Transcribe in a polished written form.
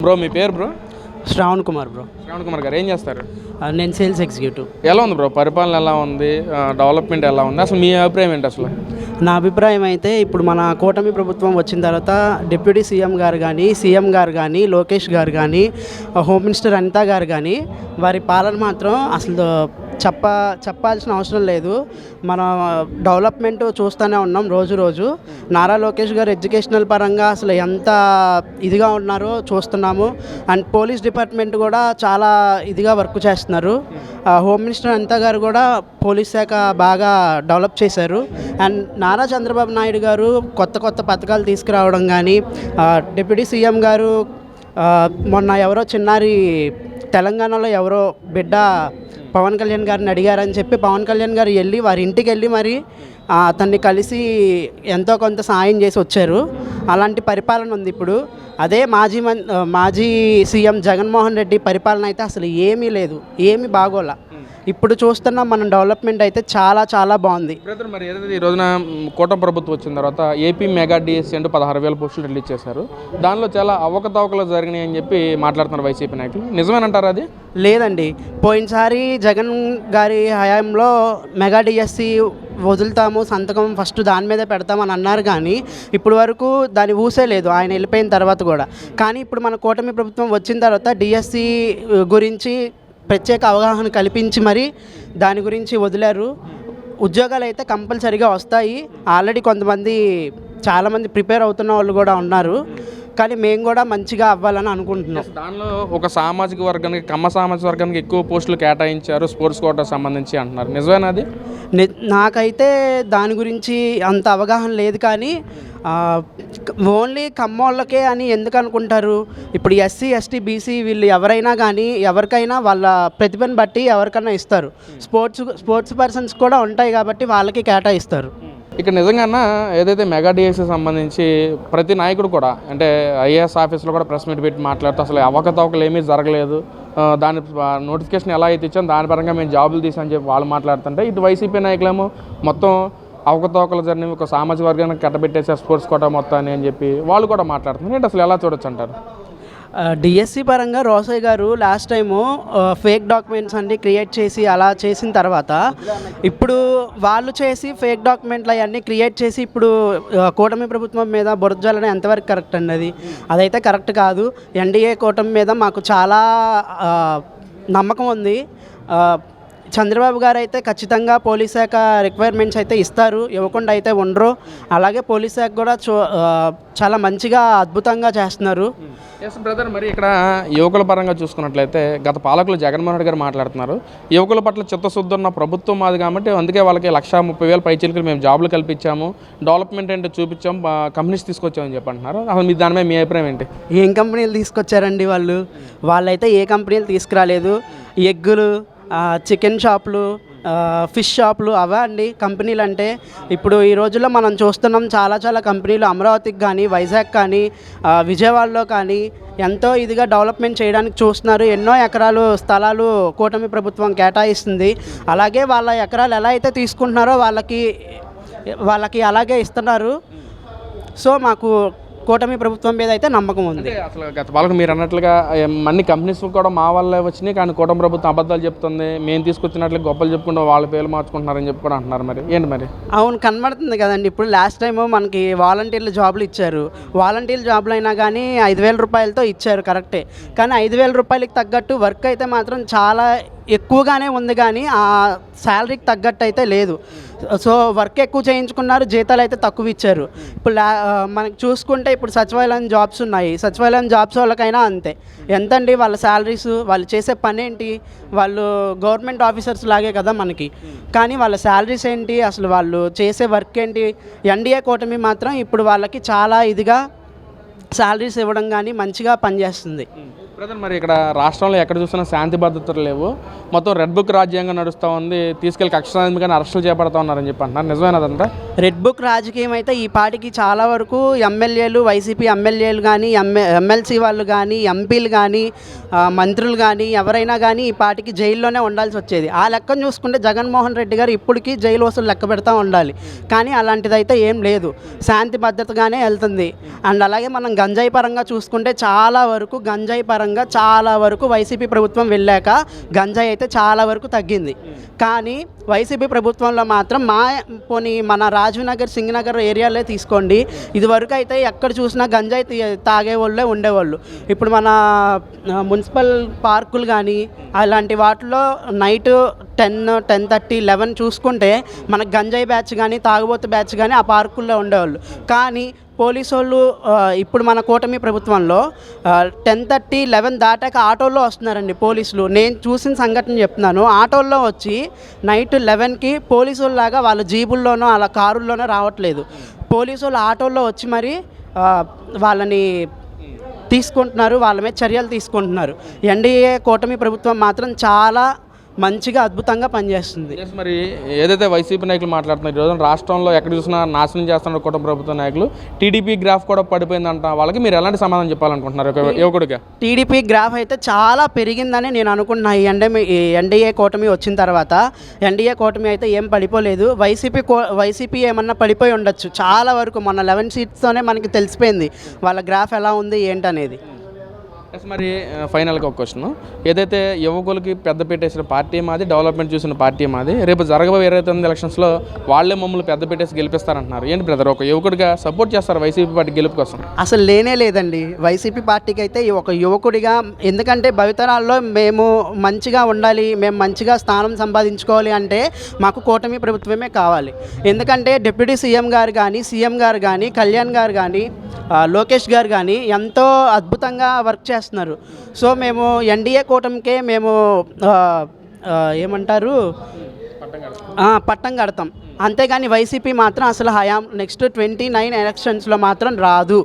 Bro మీ పేరు bro? Shravan Kumar bro. Shravan Kumar గారు ఏం చేస్తారు? నేను సేల్స్ ఎగ్జిక్యూటివ్. ఎలా ఉంది బ్రో పరిపాలన, ఎలా ఉంది, డెవలప్మెంట్ ఎలా ఉంది, అసలు మీ అభిప్రాయం ఏంటి అసలు? నా అభిప్రాయం అయితే ఇప్పుడు మన కూటమి ప్రభుత్వం వచ్చిన తర్వాత డిప్యూటీ సీఎం గారు కానీ లోకేష్ గారు కానీ హోమ్ మినిస్టర్ అనితా గారు కానీ వారి పాలన మాత్రం అసలు చెప్పాల్సిన అవసరం లేదు. మన డెవలప్మెంట్ చూస్తూనే ఉన్నాం రోజు. నారా లోకేష్ గారు ఎడ్యుకేషనల్ పరంగా అసలు ఎంత ఇదిగా ఉన్నారో చూస్తున్నాము. అండ్ పోలీస్ డిపార్ట్మెంట్ కూడా చాలా ఇదిగా వర్క్ చేస్తున్నారు. హోమ్ మినిస్టర్ అనితా గారు కూడా పోలీస్ శాఖ బాగా డెవలప్ చేశారు. అండ్ నారా చంద్రబాబు నాయుడు గారు కొత్త పథకాలు తీసుకురావడం కానీ, డిప్యూటీ సీఎం గారు మొన్న ఎవరో చిన్నారి తెలంగాణలో ఎవరో బిడ్డ పవన్ కళ్యాణ్ గారిని అడిగారని చెప్పి పవన్ కళ్యాణ్ గారు వారి ఇంటికి వెళ్ళి మరి అతన్ని కలిసి ఎంతో కొంత సాయం చేసి వచ్చారు. అలాంటి పరిపాలన ఉంది ఇప్పుడు. అదే మాజీ సీఎం జగన్మోహన్ రెడ్డి పరిపాలన అయితే అసలు ఏమీ లేదు, ఏమీ బాగోలా. ఇప్పుడు చూస్తున్నాం మనం డెవలప్మెంట్ అయితే చాలా బాగుంది. మరి ఏదైతే ఈ రోజున కూటమి ప్రభుత్వం వచ్చిన తర్వాత ఏపీ మెగా డిఎస్సీ అంటూ 16,000 పోస్టులు రిలీజ్ చేశారు. దానిలో చాలా అవకతవకలు జరిగినాయి అని చెప్పి మాట్లాడుతున్నారు వైసీపీ నాయకులు. నిజమేనంటారా అది? లేదండి, పోయినసారి జగన్ గారి హయాంలో మెగా డిఎస్సీ వదులుతాము, సంతకం ఫస్ట్ దాని మీదే పెడతామని అన్నారు. కానీ ఇప్పుడు వరకు దాని ఊసే లేదు ఆయన వెళ్ళిపోయిన తర్వాత కూడా. కానీ ఇప్పుడు మన కూటమి ప్రభుత్వం వచ్చిన తర్వాత డిఎస్సీ గురించి ప్రత్యేక అవగాహన కల్పించి మరి దాని గురించి వదిలారు. ఉద్యోగాలు అయితే కంపల్సరీగా వస్తాయి. ఆల్రెడీ చాలామంది ప్రిపేర్ అవుతున్న వాళ్ళు కూడా ఉన్నారు. కానీ మేము కూడా మంచిగా అవ్వాలని అనుకుంటున్నాం. దానిలో ఒక సామాజిక వర్గానికి, కమ్మ సామాజిక వర్గానికి ఎక్కువ పోస్టులు కేటాయించారు స్పోర్ట్స్ కోటా సంబంధించి అంటున్నారు. నిజమేనా అది? నాకైతే దాని గురించి అంత అవగాహన లేదు. కానీ ఓన్లీ కమ్మోళ్ళకే అని ఎందుకు అనుకుంటారు? ఇప్పుడు ఎస్సీ ఎస్టీ బీసీ వీళ్ళు ఎవరైనా కానీ ఎవరికైనా వాళ్ళ ప్రతిభను బట్టి ఎవరికైనా ఇస్తారు. స్పోర్ట్స్ పర్సన్స్ కూడా ఉంటాయి కాబట్టి వాళ్ళకి కేటాయిస్తారు. ఇక్కడ నిజంగా ఏదైతే మెగా డిఎస్సీ సంబంధించి ప్రతి నాయకుడు కూడా, అంటే ఐఏఎస్ ఆఫీస్లో కూడా ప్రెస్ మీట్ పెట్టి మాట్లాడుతూ అసలు అవకతవకలు ఏమీ జరగలేదు, దాని నోటిఫికేషన్ ఎలా అయితే ఇచ్చాం దాని పరంగా మేము జాబులు తీసామని చెప్పి వాళ్ళు మాట్లాడుతుంటే, ఇటు వైసీపీ నాయకులేమో మొత్తం అవకతవకలు జరిగినవి ఒక సామాజిక వర్గానికి కట్టబెట్టేసారు స్పోర్ట్స్ కోటా మొత్తాన్ని అని చెప్పి వాళ్ళు కూడా మాట్లాడుతున్నారు. ఏంటి అసలు ఎలా చూడొచ్చు అంటారు? డిఎస్సి పరంగా రోసయ్య గారు లాస్ట్ టైము ఫేక్ డాక్యుమెంట్స్ అన్నీ క్రియేట్ చేసి అలా చేసిన తర్వాత ఇప్పుడు వాళ్ళు చేసి ఫేక్ డాక్యుమెంట్లు అవన్నీ క్రియేట్ చేసి ఇప్పుడు కూటమి ప్రభుత్వం మీద బురదజల్లడం ఎంతవరకు కరెక్ట్ అండి? అదైతే కరెక్ట్ కాదు. ఎన్డీఏ కూటమి మీద మాకు చాలా నమ్మకం ఉంది. చంద్రబాబు గారు అయితే ఖచ్చితంగా పోలీస్ శాఖ రిక్వైర్మెంట్స్ అయితే ఇస్తారు, ఇవ్వకుండా అయితే ఉండరు. అలాగే పోలీస్ శాఖ కూడా చాలా మంచిగా అద్భుతంగా చేస్తున్నారు. ఎస్ బ్రదర్, మరి ఇక్కడ యువకుల పరంగా చూసుకున్నట్లయితే గత పాలకులు జగన్మోహన్ రెడ్డి గారు మాట్లాడుతున్నారు, యువకుల పట్ల చిత్తశుద్ధి ఉన్న ప్రభుత్వం మాది కాబట్టి అందుకే వాళ్ళకి 1,30,000 పైచీలకి మేము జాబులు కల్పించాము, డెవలప్మెంట్ ఏంటో చూపించాం, కంపెనీస్ తీసుకొచ్చామని చెప్పి అంటున్నారు. అసలు మీ దాని మీద మీ అభిప్రాయం ఏంటి? ఏం కంపెనీలు తీసుకొచ్చారండి వాళ్ళైతే? ఏ కంపెనీలు తీసుకురాలేదు. ఎగ్గులు, చికెన్ షాపులు, ఫిష్ షాపులు అవా అండి కంపెనీలు అంటే? ఇప్పుడు ఈ రోజుల్లో మనం చూస్తున్నాం చాలా కంపెనీలు అమరావతికి కానీ, వైజాగ్ కానీ, విజయవాడలో కానీ ఎంతో ఇదిగా డెవలప్మెంట్ చేయడానికి చూస్తున్నారు. ఎన్నో ఎకరాలు స్థలాలు కూటమి ప్రభుత్వం కేటాయిస్తుంది. అలాగే వాళ్ళ ఎకరాలు ఎలా అయితే తీసుకుంటున్నారో వాళ్ళకి అలాగే ఇస్తున్నారు. సో మాకు కూటమి ప్రభుత్వం మీద అయితే నమ్మకం ఉంది. అసలు గత వాళ్ళకు మీరు అన్నట్లుగా అన్ని కంపెనీస్ కూడా మా వల్లే వచ్చినాయి, కానీ కూటమి ప్రభుత్వం అబద్ధాలు చెప్తుంది, మేము తీసుకొచ్చినట్లు గొప్పలు చెప్పుకుంటూ వాళ్ళ పేర్లు మార్చుకుంటున్నారని చెప్పి కూడా అంటున్నారు. మరి ఏంటి మరి? అవును, కనబడుతుంది కదండి. ఇప్పుడు లాస్ట్ టైము మనకి వాలంటీర్లు జాబులు ఇచ్చారు. వాలంటీర్ల జాబులు అయినా కానీ 5,000 రూపాయలతో ఇచ్చారు, కరెక్టే. కానీ 5,000 రూపాయలకి తగ్గట్టు వర్క్ అయితే మాత్రం చాలా ఎక్కువగానే ఉంది, కానీ ఆ శాలరీకి తగ్గట్టు అయితే లేదు. సో వర్క్ ఎక్కువ చేయించుకున్నారు, జీతాలు అయితే తక్కువ ఇచ్చారు. ఇప్పుడు మనకి చూసుకుంటే ఇప్పుడు సచివాలయం జాబ్స్ ఉన్నాయి. సచివాలయం జాబ్స్ వాళ్ళకైనా అంతే. ఎంతండి వాళ్ళ శాలరీస్? వాళ్ళు చేసే పని ఏంటి? వాళ్ళు గవర్నమెంట్ ఆఫీసర్స్ లాగే కదా మనకి, కానీ వాళ్ళ శాలరీస్ ఏంటి? అసలు వాళ్ళు చేసే వర్క్ ఏంటి? ఎన్డీఏ కూటమి మాత్రం ఇప్పుడు వాళ్ళకి చాలా ఇదిగా శాలరీస్ ఇవ్వడం కానీ మంచిగా పనిచేస్తుంది. బ్రదర్, మరి ఇక్కడ రాష్ట్రంలో ఎక్కడ చూసినా శాంతి భద్రతలు లేవు, మొత్తం రెడ్ బుక్ రాజ్యాంగం నడుస్తూ ఉంది, తీసుకెళ్ళి కక్ష కానీ అరెస్టులు చేపడతా ఉన్నారని చెప్పి అంటున్నారు. నిజమేనదంతా? రెడ్ బుక్ రాజకీయం అయితే ఈ పార్టీకి చాలా వరకు ఎమ్మెల్యేలు, వైసీపీ ఎమ్మెల్యేలు కానీ, ఎమ్మెల్సీ వాళ్ళు కానీ, ఎంపీలు కానీ, మంత్రులు కానీ ఎవరైనా కానీ ఈ పార్టీకి జైల్లోనే ఉండాల్సి వచ్చేది. ఆ లెక్కను చూసుకుంటే జగన్మోహన్ రెడ్డి గారు ఇప్పటికీ జైలు వసూలు లెక్క పెడతా ఉండాలి. కానీ అలాంటిదైతే ఏం లేదు, శాంతి భద్రతగానే వెళ్తుంది. అండ్ అలాగే మనం గంజాయి పరంగా చూసుకుంటే గంజాయి పరంగా చాలా వరకు వైసీపీ ప్రభుత్వం వెళ్ళాక గంజాయి అయితే చాలా వరకు తగ్గింది. కానీ వైసీపీ ప్రభుత్వంలో మాత్రం మన రాజీవ్నగర్, సింగనగర్ ఏరియాలో తీసుకోండి, ఇదివరకు అయితే ఎక్కడ చూసినా గంజాయి తాగే వాళ్ళే ఉండేవాళ్ళు. ఇప్పుడు మన మున్సిపల్ పార్కులు కానీ అలాంటి వాటిలో నైట్ 10, 10:30, 11 చూసుకుంటే మనకు గంజాయి బ్యాచ్ కానీ, తాగుబోతు బ్యాచ్ కానీ ఆ పార్కుల్లో ఉండేవాళ్ళు. కానీ పోలీసు వాళ్ళు ఇప్పుడు మన కూటమి ప్రభుత్వంలో 10:30, 11 దాటాక ఆటోల్లో వస్తున్నారండి పోలీసులు. నేను చూసిన సంఘటన చెప్తున్నాను. ఆటోల్లో వచ్చి నైట్ 11కి పోలీసు వాళ్ళలాగా వాళ్ళ జీబుల్లోనో అలా కారుల్లోనో రావట్లేదు. పోలీసు వాళ్ళు ఆటోల్లో వచ్చి మరి వాళ్ళని తీసుకుంటున్నారు, వాళ్ళ మీద చర్యలు తీసుకుంటున్నారు. ఎన్డీఏ కూటమి ప్రభుత్వం మాత్రం చాలా మంచిగా అద్భుతంగా పనిచేస్తుంది. మరి ఏదైతే వైసీపీ నాయకులు మాట్లాడుతున్నారు, ఈరోజు రాష్ట్రంలో ఎక్కడ చూసినా నాశనం చేస్తున్నారు కూటమి ప్రభుత్వ నాయకులు, టీడీపీ గ్రాఫ్ కూడా పడిపోయిందంట, వాళ్ళకి మీరు ఎలాంటి సమాధానం చెప్పాలనుకుంటున్నారు ఒక యువకుడిగా? టీడీపీ గ్రాఫ్ అయితే చాలా పెరిగిందని నేను అనుకుంటున్నా. ఈ ఎన్డీఏ కూటమి వచ్చిన తర్వాత ఎన్డీఏ కూటమి అయితే ఏం పడిపోలేదు. వైసీపీ ఏమన్నా పడిపోయి ఉండొచ్చు చాలా వరకు. మొన్న 11 సీట్స్తోనే మనకి తెలిసిపోయింది వాళ్ళ గ్రాఫ్ ఎలా ఉంది ఏంటనేది. మరి ఫైనల్గా ఒక క్వశ్చన్, ఏదైతే యువకులకి పెద్ద పెట్టేసిన పార్టీ మాది, డెవలప్మెంట్ చూసిన పార్టీ మాది, రేపు జరగబోయే 29 ఎలక్షన్స్లో వాళ్ళే మమ్మల్ని పెద్ద పెట్టేసి గెలిపిస్తారంటున్నారు. ఏంటి బ్రదర్, ఒక యువకుడిగా సపోర్ట్ చేస్తారు వైసీపీ పార్టీ గెలుపు కోసం? అసలు లేదండి వైసీపీ పార్టీకి అయితే ఒక యువకుడిగా. ఎందుకంటే భవితరాల్లో మేము మంచిగా ఉండాలి, మేము మంచిగా స్థానం సంపాదించుకోవాలి అంటే మాకు కూటమి ప్రభుత్వమే కావాలి. ఎందుకంటే డిప్యూటీ సీఎం గారు కానీ కళ్యాణ్ గారు కానీ లోకేష్ గారు కానీ ఎంతో అద్భుతంగా వర్క్ చేస్తున్నారు. సో మేము ఎన్డీఏ కూటమికే మేము ఏమంటారు పట్టం కడతాం. అంతేగాని వైసీపీ మాత్రం అసలు నెక్స్ట్ 29 ఎలక్షన్స్లో మాత్రం రాదు.